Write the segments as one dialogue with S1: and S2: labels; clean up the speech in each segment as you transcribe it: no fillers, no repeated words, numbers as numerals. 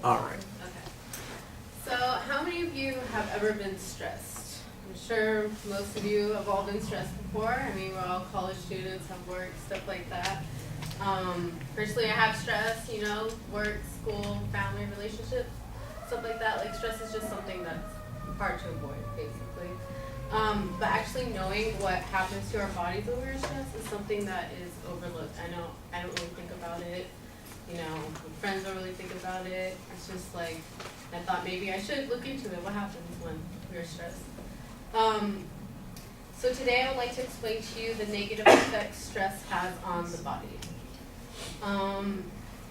S1: All right.
S2: Okay. So how many of you have ever been stressed? I'm sure most of you have all been stressed before. I mean, we're all college students, have work, stuff like that. Personally, I have stress, you know, work, school, family, relationships, stuff like that. Like, stress is just something that's hard to avoid, basically. But actually knowing what happens to our bodies when we're stressed is something that is overlooked. I know I don't really think about it. You know, my friends don't really think about it. It's just like, I thought maybe I should look into it. What happens when we're stressed? So today I would like to explain to you the negative effects stress has on the body.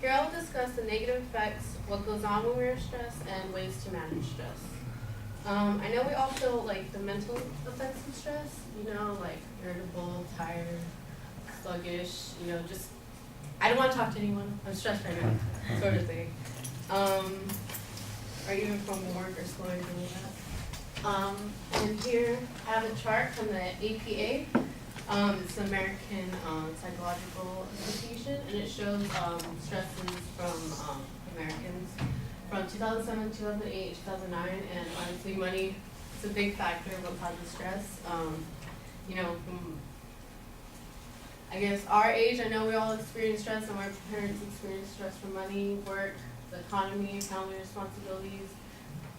S2: Here I will discuss the negative effects, what goes on when we're stressed, and ways to manage stress. I know we all feel like the mental effects of stress, you know, like irritable, tired, sluggish, you know, just, I don't want to talk to anyone, I'm stressed right now, sort of thing. Or even from work or school or anything like that. And here I have a chart from the APA. It's the American Psychological Association, and it shows stresses from Americans from 2007, 2008, 2009, and honestly money is a big factor of what causes stress. You know, from, I guess, our age, I know we all experience stress, and our parents experience stress from money, work, the economy, family responsibilities,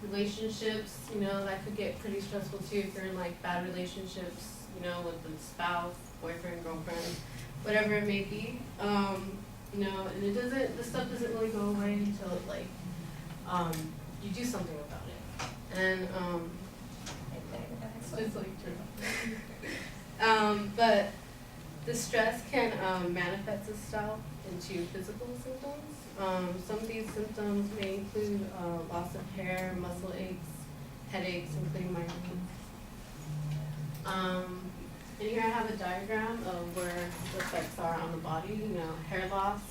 S2: relationships, you know, that could get pretty stressful too if you're in like bad relationships, you know, with the spouse, boyfriend, girlfriend, whatever it may be. You know, and this stuff doesn't really go away until like, you do something about it. And, it's just like true. But the stress can manifest itself into physical symptoms. Some of these symptoms may include loss of hair, muscle aches, headaches, including migraine. And here I have a diagram of where the effects are on the body. You know, hair loss,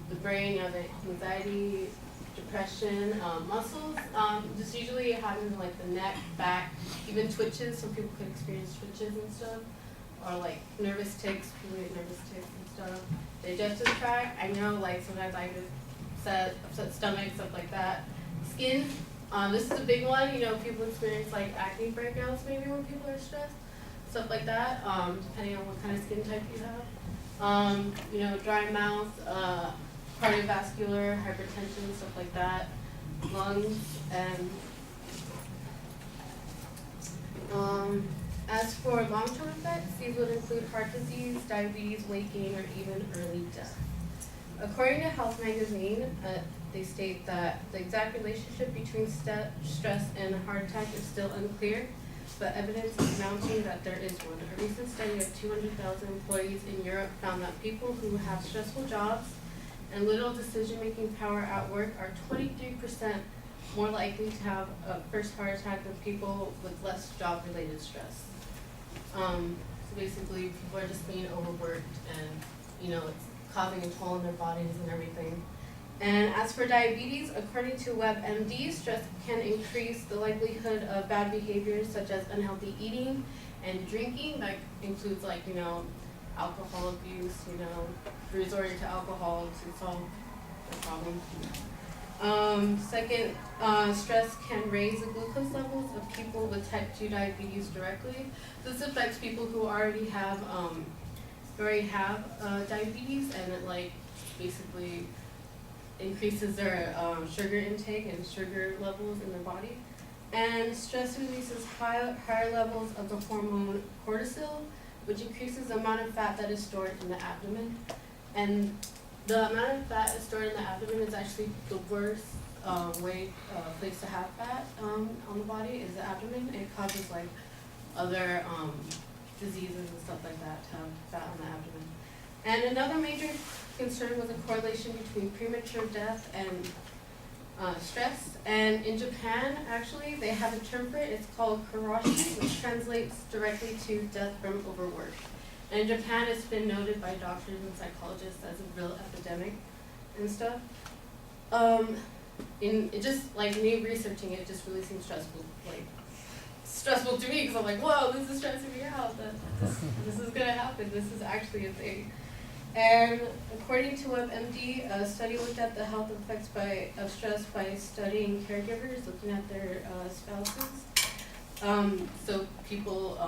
S2: the brain, anxiety, depression, muscles. This usually happens in like the neck, back, even twitches. Some people can experience twitches and stuff, or like nervous tics. People get nervous tics and stuff. Digestive tract. I know, like sometimes I get upset stomach, stuff like that. Skin. This is a big one. You know, people experience like acne breakouts maybe when people are stressed, stuff like that. Depending on what kind of skin type you have. You know, dry mouth. Cardiovascular, hypertension, stuff like that, lungs, and as for long-term effects, these would include heart disease, diabetes, weight gain, or even early death. According to Health Magazine, they state that the exact relationship between stress and a heart attack is still unclear, but evidence is mounting that there is one. A recent study of 200,000 employees in Europe found that people who have stressful jobs and little decision-making power at work are 23% more likely to have a first heart attack than people with less job-related stress. So basically, people are just being overworked, and you know, it's causing a toll on their bodies and everything. And as for diabetes, according to WebMD, stress can increase the likelihood of bad behaviors such as unhealthy eating and drinking. That includes, like, you know, alcohol abuse, you know, resorting to alcohol to solve the problem. Second, stress can raise the glucose levels of people with type 2 diabetes directly. This affects people who already have diabetes, and it like basically increases their sugar intake and sugar levels in their body. And stress releases higher levels of the hormone cortisol, which increases the amount of fat that is stored in the abdomen. And the amount of fat is stored in the abdomen is actually the worst place to have fat on the body is the abdomen. It causes like other diseases and stuff like that to have fat on the abdomen. And another major concern was a correlation between premature death and stress. And in Japan, actually, they have a term for it. It's called karoshi, which translates directly to death from overwork. And in Japan, it's been noted by doctors and psychologists as a real epidemic and stuff. It just, like, me researching it just really seems stressful to me, because I'm like, whoa, this is stressing me out. This is gonna happen. This is actually a thing. And according to WebMD, a study looked at the health effects of stress by studying caregivers, looking at their spouses. So people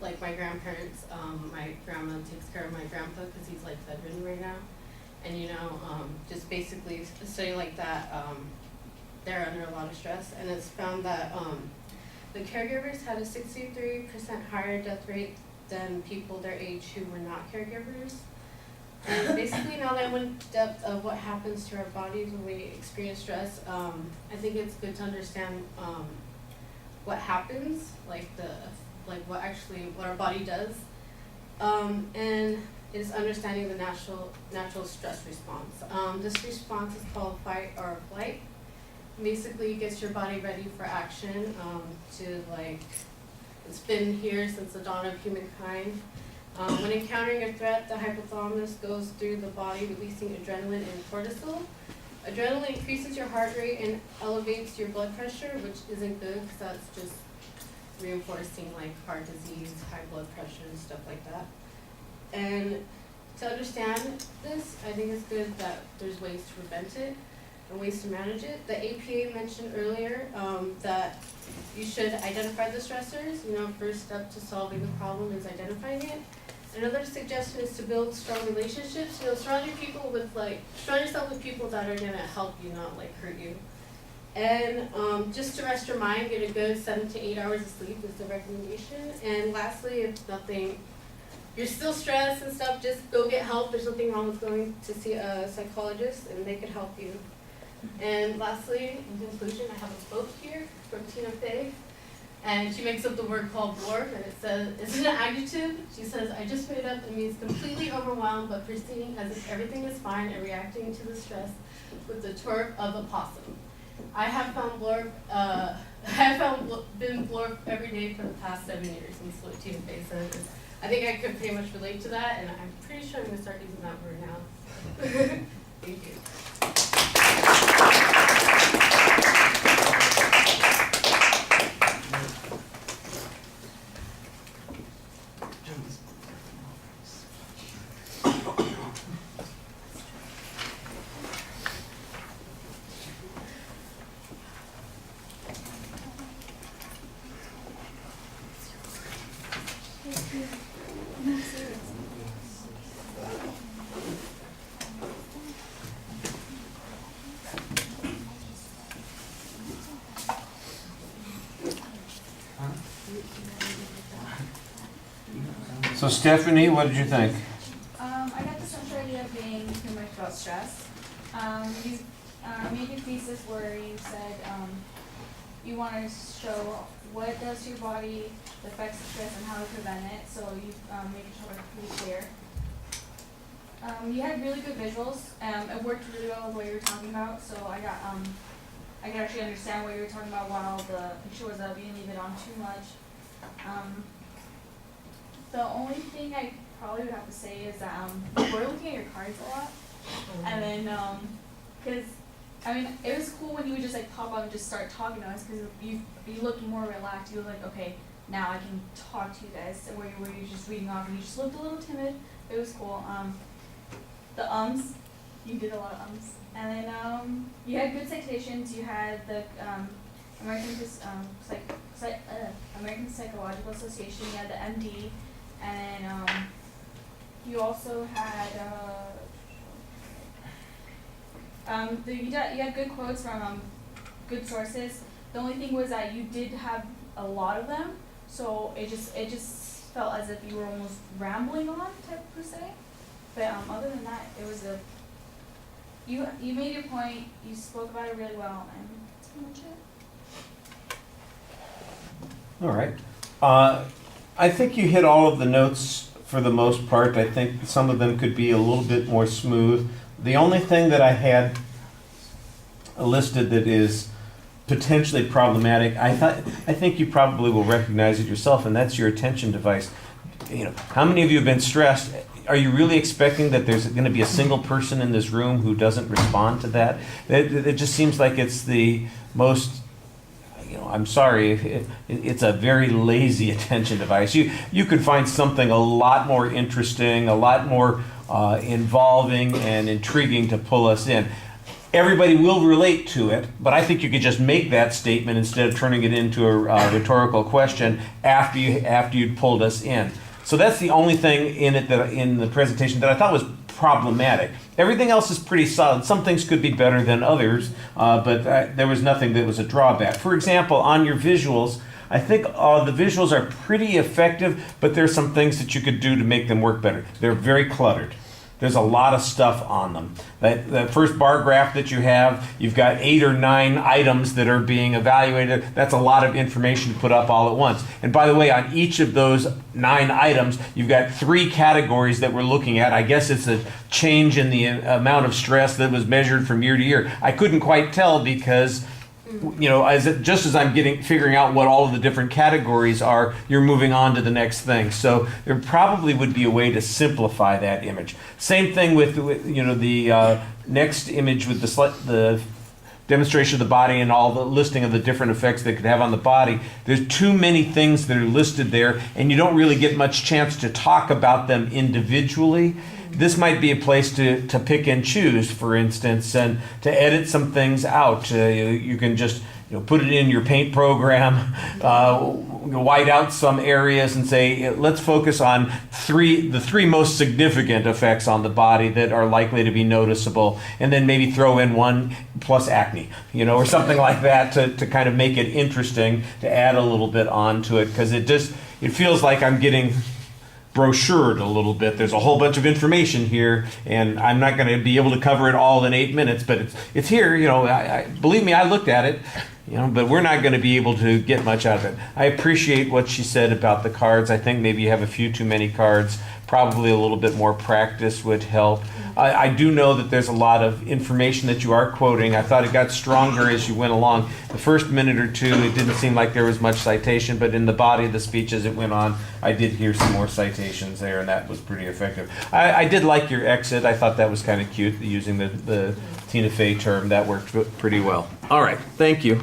S2: like my grandparents, my grandma takes care of my grandpa because he's like bedridden right now. And just basically a study like that, they're under a lot of stress. And it's found that the caregivers had a 63% higher death rate than people their age who were not caregivers. And basically now that I went into depth of what happens to our bodies when we experience stress, I think it's good to understand what happens, what our body does, and is understanding the natural stress response. This response is called fight or flight. Basically, it gets your body ready for action. It's been here since the dawn of humankind. When encountering a threat, the hypothalamus goes through the body releasing adrenaline and cortisol. Adrenaline increases your heart rate and elevates your blood pressure, which isn't good because that's just reinforcing heart disease, high blood pressure, and stuff like that. And to understand this, I think it's good that there's ways to prevent it and ways to manage it. The APA mentioned earlier that you should identify the stressors. First step to solving the problem is identifying it. Another suggestion is to build strong relationships. Surround yourself with people that are gonna help you, not hurt you. And just to rest your mind, get a good 7 to 8 hours of sleep is the recommendation. And lastly, if you're still stressed and stuff, just go get help. There's nothing wrong with going to see a psychologist, and they could help you. And lastly, in conclusion, I have a quote here from Tina Fey. And she makes up the word called blorp, and it says, it's an adjective. She says, I just made up, it means completely overwhelmed, but proceeding as if everything is fine and reacting to the stress with the torque of a possum. I have been blorp every day for the past 7 years, and that's what Tina Fey says. I think I could pretty much relate to that, and I'm pretty sure I'm going to start using that word now. Thank you.
S1: So Stephanie, what did you think?
S3: I got the central idea of being pretty much about stress. You made your thesis where you said you want to show what it does to your body, the effects of stress, and how to prevent it. So you made it pretty clear. You had really good visuals. It worked really well with what you were talking about. So I could actually understand what you were talking about while the picture was up. You didn't leave it on too much. The only thing I probably would have to say is that we're looking at your cards a lot, and then because it was cool when you would just pop up and just start talking to us because you looked more relaxed. You were like, okay, now I can talk to you guys. Where you were just reading off and you just looked a little timid. It was cool. The you did a lot of ums, and then you had good citations. You had the American Psychological Association. You had the MD. And then you also had you had good quotes from good sources. The only thing was that you did have a lot of them, so it just felt as if you were almost rambling on per se. But other than that, it was you made your point. You spoke about it really well, and that's pretty much it.
S1: All right. I think you hit all of the notes for the most part. I think some of them could be a little bit more smooth. The only thing that I had listed that is potentially problematic, I think you probably will recognize it yourself, and that's your attention device. How many of you have been stressed? Are you really expecting that there's going to be a single person in this room who doesn't respond to that? It just seems like it's the most I'm sorry, it's a very lazy attention device. You could find something a lot more interesting, a lot more involving and intriguing to pull us in. Everybody will relate to it, but I think you could just make that statement instead of turning it into a rhetorical question after you'd pulled us in. So that's the only thing in it that in the presentation that I thought was problematic. Everything else is pretty solid. Some things could be better than others, but there was nothing that was a drawback. For example, on your visuals, I think the visuals are pretty effective, but there's some things that you could do to make them work better. They're very cluttered. There's a lot of stuff on them. That first bar graph that you have, you've got 8 or 9 items that are being evaluated. That's a lot of information to put up all at once. And by the way, on each of those 9 items, you've got 3 categories that we're looking at. I guess it's a change in the amount of stress that was measured from year to year. I couldn't quite tell because, just as I'm figuring out what all of the different categories are, you're moving on to the next thing. So there probably would be a way to simplify that image. Same thing with the next image with the demonstration of the body and all the listing of the different effects that could have on the body. There's too many things that are listed there, and you don't really get much chance to talk about them individually. This might be a place to pick and choose, for instance, and to edit some things out. You can just put it in your paint program, white out some areas and say, let's focus on the three most significant effects on the body that are likely to be noticeable, and then maybe throw in 1 plus acne, or something like that to kind of make it interesting, to add a little bit onto it, because it feels like I'm getting brochured a little bit. There's a whole bunch of information here, and I'm not going to be able to cover it all in 8 minutes, but it's here. Believe me, I looked at it, but we're not going to be able to get much out of it. I appreciate what she said about the cards. I think maybe you have a few too many cards. Probably a little bit more practice would help. I do know that there's a lot of information that you are quoting. I thought it got stronger as you went along. The first minute or two, it didn't seem like there was much citation, but in the body of the speech as it went on, I did hear some more citations there, and that was pretty effective. I did like your exit. I thought that was kind of cute, using the Tina Fey term. That worked pretty well. All right, thank you.